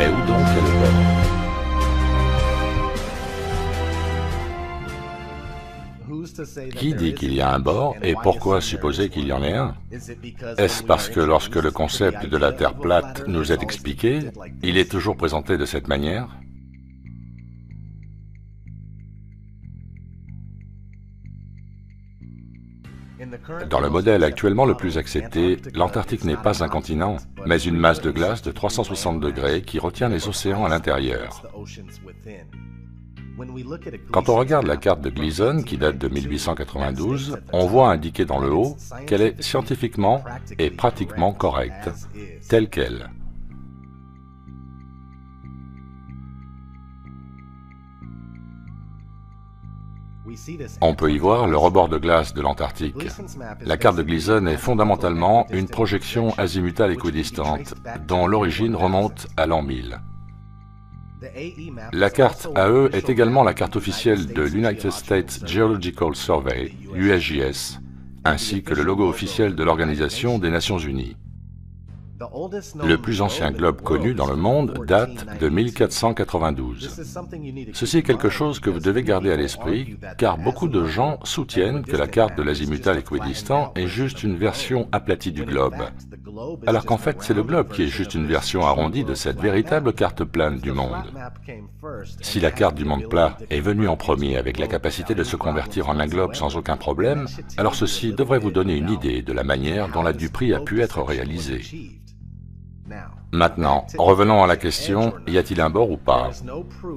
Mais où donc est le bord? Qui dit qu'il y a un bord et pourquoi supposer qu'il y en ait un? Est-ce parce que lorsque le concept de la Terre plate nous est expliqué, il est toujours présenté de cette manière? Dans le modèle actuellement le plus accepté, l'Antarctique n'est pas un continent, mais une masse de glace de 360 degrés qui retient les océans à l'intérieur. Quand on regarde la carte de Gleason, qui date de 1892, on voit indiqué dans le haut qu'elle est scientifiquement et pratiquement correcte, telle qu'elle. On peut y voir le rebord de glace de l'Antarctique. La carte de Gleason est fondamentalement une projection azimutale équidistante, dont l'origine remonte à l'an 1000. La carte AE est également la carte officielle de l'United States Geological Survey, USGS, ainsi que le logo officiel de l'Organisation des Nations Unies. Le plus ancien globe connu dans le monde date de 1492. Ceci est quelque chose que vous devez garder à l'esprit, car beaucoup de gens soutiennent que la carte de l'azimutal équidistant est juste une version aplatie du globe, alors qu'en fait c'est le globe qui est juste une version arrondie de cette véritable carte plane du monde. Si la carte du monde plat est venue en premier avec la capacité de se convertir en un globe sans aucun problème, alors ceci devrait vous donner une idée de la manière dont la Dupree a pu être réalisée. Maintenant, revenons à la question, y a-t-il un bord ou pas?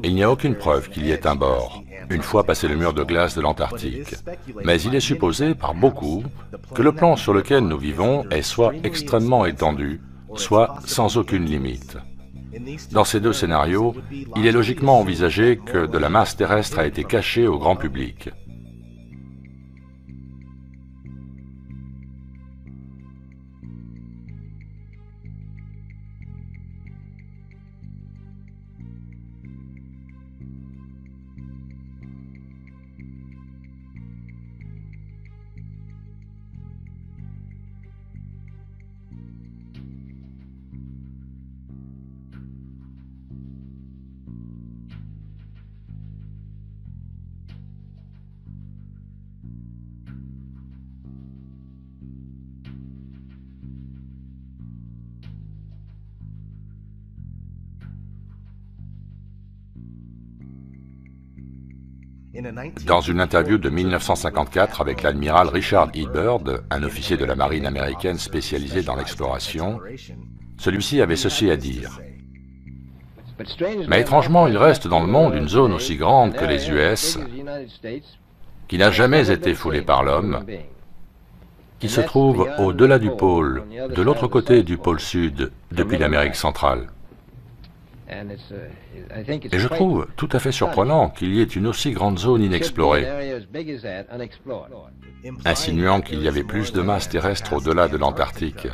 Il n'y a aucune preuve qu'il y ait un bord, une fois passé le mur de glace de l'Antarctique. Mais il est supposé, par beaucoup, que le plan sur lequel nous vivons est soit extrêmement étendu, soit sans aucune limite. Dans ces deux scénarios, il est logiquement envisagé que de la masse terrestre a été cachée au grand public. Dans une interview de 1954 avec l'amiral Richard E. Byrd, un officier de la marine américaine spécialisé dans l'exploration, celui-ci avait ceci à dire. Mais étrangement, il reste dans le monde une zone aussi grande que les US, qui n'a jamais été foulée par l'homme, qui se trouve au-delà du pôle, de l'autre côté du pôle sud, depuis l'Amérique centrale. Et je trouve tout à fait surprenant qu'il y ait une aussi grande zone inexplorée, insinuant qu'il y avait plus de masse terrestre au-delà de l'Antarctique.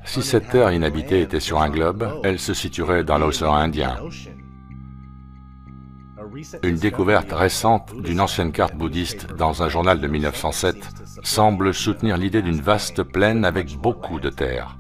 Si cette terre inhabitée était sur un globe, elle se situerait dans l'océan Indien. Une découverte récente d'une ancienne carte bouddhiste dans un journal de 1907 semble soutenir l'idée d'une vaste plaine avec beaucoup de terre.